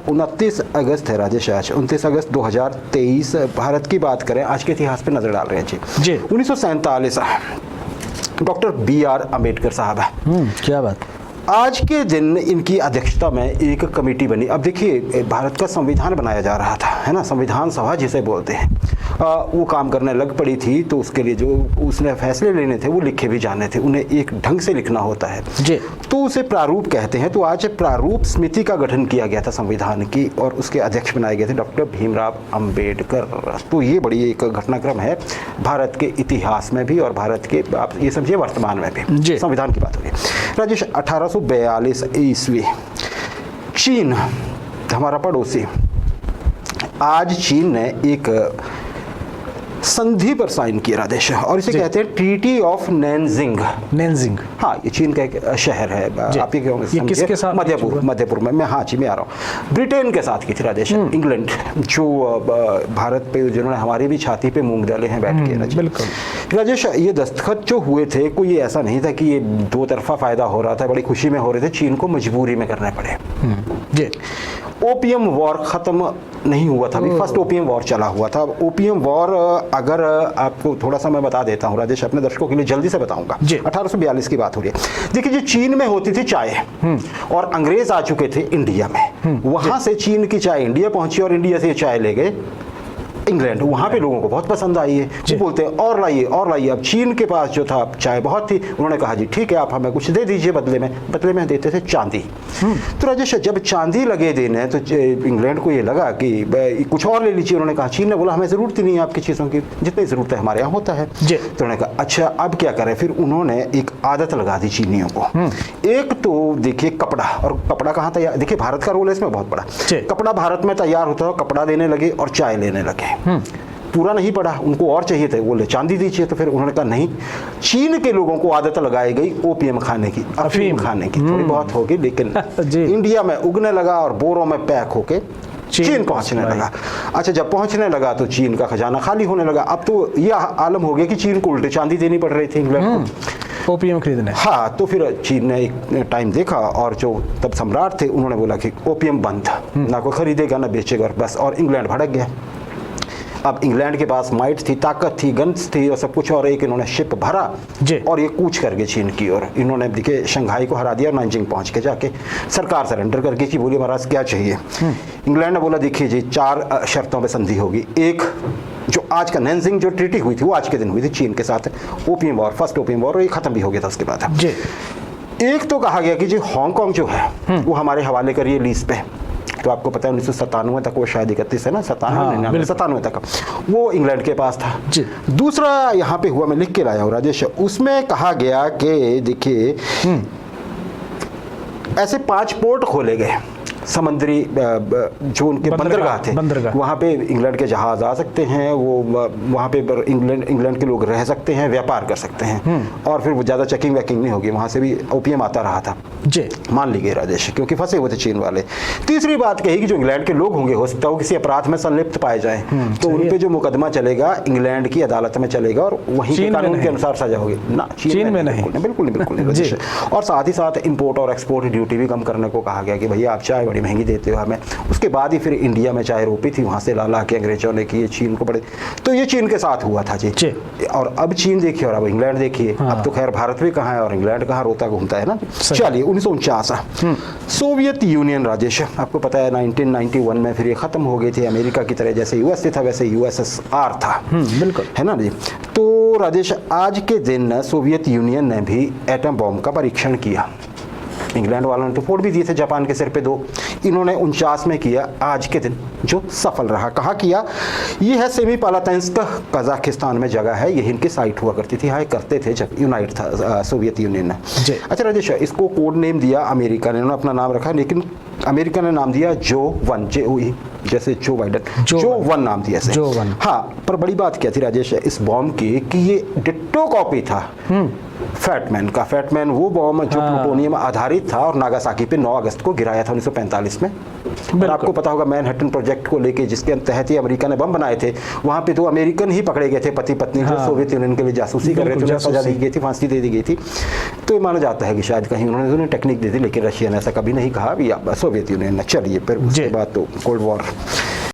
29 अगस्त है राजेश, आज 29 अगस्त 2023। भारत की बात करें, आज के इतिहास पे नजर डाल रहे हैं जी। 1947 डॉक्टर BR अम्बेडकर साहब है। क्या बात। आज के दिन इनकी अध्यक्षता में एक कमेटी बनी। अब देखिए, भारत का संविधान बनाया जा रहा था, है ना, संविधान सभा जिसे बोलते हैं, वो काम करने लग पड़ी थी। तो उसके लिए जो उसने फैसले लेने थे वो लिखे भी जाने थे, उन्हें एक ढंग से लिखना होता है जी। तो उसे प्रारूप कहते हैं। तो आज प्रारूप समिति का गठन किया गया था संविधान की, और उसके अध्यक्ष बनाए गए थे डॉक्टर भीमराव अम्बेडकर। तो ये बड़ी एक घटनाक्रम है भारत के इतिहास में भी और भारत के, आप ये समझिए, वर्तमान में भी। संविधान की बात हो रही है राजेश। 1842 ईस्वी, चीन हमारा पड़ोसी, आज चीन ने एक संधि पर साइन किया राजेश, और इसे कहते हैं ट्रीटी ऑफ नैनजिंग। नैनजिंग, हाँ, ये चीन का एक शहर है। आप ये ये किसके साथ? मध्यपुर में। मैं हाँ जी, मैं आ रहा हूँ। ब्रिटेन के साथ की थी राजेश। इंग्लैंड जो भारत पे, जिन्होंने हमारी भी छाती पे मूंग डाले हैं बैठ के बिल्कुल राजेश। ये दस्तखत जो हुए थे, कोई ऐसा नहीं था कि ये दो तरफा फायदा हो रहा था, बड़ी खुशी में हो रहे थे। चीन को मजबूरी में करने पड़े जी। ओपियम वॉर खत्म नहीं हुआ था, अभी फर्स्ट ओपियम वॉर चला हुआ था। ओपियम वॉर, अगर आपको थोड़ा सा मैं बता देता हूँ राजेश, अपने दर्शकों के लिए जल्दी से बताऊंगा। 1842 की बात हो रही है। देखिए, जो चीन में होती थी चाय, और अंग्रेज आ चुके थे इंडिया में, वहां से चीन की चाय इंडिया पहुंची, और इंडिया से चाय ले गए इंग्लैंड। वहाँ पे लोगों को बहुत पसंद आई है, वो बोलते हैं और लाइए और लाइए। अब चीन के पास जो था चाय बहुत थी, उन्होंने कहा जी ठीक है, आप हमें कुछ दे दीजिए बदले में देते थे चांदी। तो राजेश, जब चांदी लगे देने, तो इंग्लैंड को ये लगा कि कुछ और ले लीजिए। उन्होंने कहा, चीन ने बोला हमें ज़रूरत ही नहीं है आपकी चीज़ों की, जितनी ज़रूरत है हमारे यहाँ होता है। तो उन्होंने कहा अच्छा अब क्या करें। फिर उन्होंने एक आदत लगा दी चीनियों को। एक तो देखिए कपड़ा, और कपड़ा कहाँ तैयार, देखिए भारत का रोल है इसमें बहुत बड़ा। कपड़ा भारत में तैयार होता है, कपड़ा देने लगे और चाय लेने लगे। पूरा नहीं पड़ा, उनको और चाहिए थे, बोले चांदी दीजिए। तो फिर उन्होंने कहा नहीं। चीन के लोगों को आदत लगाई गई ओपियम खाने की, अफीम खाने की। थोड़ी बहुत होगी, लेकिन इंडिया में उगने लगा और बोरों में पैक होके चीन पहुंचने लगा। अच्छा, जब पहुंचने लगा तो चीन का खजाना खाली होने लगा। अब तो यह आलम हो गया कि चीन को उल्टे चांदी देनी पड़ रही थी इंग्लैंड को ओपियम खरीदने। हाँ, तो फिर चीन ने एक टाइम देखा, और जो तब सम्राट थे उन्होंने बोला कि ओपियम बंद, ना कोई खरीदेगा ना बेचेगा बस, और इंग्लैंड भड़क गया। अब इंग्लैंड के पास माइट थी, ताकत थी, गन्स थी और सब कुछ, और एक इन्होंने शिप भरा और ये कूच कर गए चीन की ओर। इन्होंने देखिए शंघाई को हरा दिया, नानजिंग पहुंच के जाके सरकार सरेंडर करके कि बोलिए महाराज क्या चाहिए। इंग्लैंड ने बोला देखिए जी 4 शर्तों पे संधि होगी। एक, जो आज का नैनजिंग जो ट्रीटी हुई थी वो आज के दिन हुई थी चीन के साथ, opium war, first opium war, ये खत्म भी हो गया था उसके बाद। एक तो कहा गया कि जी हांगकांग जो है वो हमारे हवाले करिए लीज पे। तो आपको पता है 1997 तक वो शायद 31 है ना, 97 तक वो इंग्लैंड के पास था जी। दूसरा यहाँ पे हुआ, मैं लिख के लाया हूँ राजेश, उसमें कहा गया कि देखिए ऐसे 5 पोर्ट खोले गए समुद्री, जो उनके बंदरगाह थे, वहाँ पे इंग्लैंड के जहाज आ सकते हैं, वो वहाँ पे इंग्लैंड के लोग रह सकते हैं, व्यापार कर सकते हैं, और फिर वो ज़्यादा चेकिंग वैकिंग नहीं होगी। वहाँ से भी ओपियम आता रहा था जी, मान ली गई राजेश, क्योंकि फंसे हुए थे चीन वाले। तीसरी बात कही कि जो इंग्लैंड के लोग होंगे, हो सकता हो किसी अपराध में संलिप्त पाए जाएं, तो उन पे जो मुकदमा चलेगा इंग्लैंड की अदालत में चलेगा, और वहीं के कानून के अनुसार सजा होगी ना, चीन में नहीं, बिल्कुल नहीं। और साथ ही साथ इम्पोर्ट और एक्सपोर्ट ड्यूटी भी कम करने को कहा गया कि भैया आप चाय महंगी देते हो हमें। उसके बाद ही फिर इंडिया में चाय रोपी थी, वहां से ला के अंग्रेजों ने की, चीन को बड़े, तो ये चीन के साथ हुआ था जी। और अब चीन देखिए और अब इंग्लैंड देखिए। अब तो खैर भारत भी कहाँ है और इंग्लैंड कहाँ रोता घूमता है ना। चलिए 1949 सोवियत यूनियन राजेश, आपको पता है 1991 में फिर ये खत्म हो गई थी। अमेरिका की तरह जैसे यूएसए था वैसे यूएसएसआर था, बिल्कुल, है ना जी। तो राजेश आज के दिन सोवियत यूनियन ने भी एटम बॉम्ब का परीक्षण किया। इंग्लैंड वालों ने तो फोड़ भी दिए थे जापान के सिर पे 2, इन्होंने 49 में किया आज के दिन, जो सफल रहा। कहाँ किया? ये है सेमीपालातंस्क, कजाकिस्तान में जगह है। ये इनकी साइट हुआ करती थी, हाँ करते थे जब यूनाइट था सोवियत यूनियन ने। अच्छा राजेश, इसको कोड नेम दिया अमेरिका ने, उन्होंने अपना नाम रखा, लेकिन अमेरिका ने नाम दिया जो-1, JOE, जैसे जो बाइडन, जो-1 नाम दिया जो 1। हाँ, पर बड़ी बात क्या थी राजेश इस बॉम्ब की कि ये डिट्टो कॉपी था फैटमैन वो बॉम्ब जो प्लूटोनियम आधारित था और नागासाकी पे 9 अगस्त को गिराया था 1945 में। और आपको पता होगा मैनहट्टन प्रोजेक्ट को लेके जिसके तहत ही अमेरिका ने बम बनाए थे, वहाँ पे तो अमेरिकन ही पकड़े गए थे, पति पत्नी जो सोवियत यूनियन के लिए जासूसी कर रहे थे, उन्हें सजा दी गई थी, फांसी दे दी गई थी। तो ये माना जाता है कि शायद कहीं उन्होंने टेक्निक दी थी, लेकिन रशिया ने ऐसा कभी नहीं कहा, अभी सोवियत यूनियन ने। चलिए फिर उसके बाद तो कोल्ड वॉर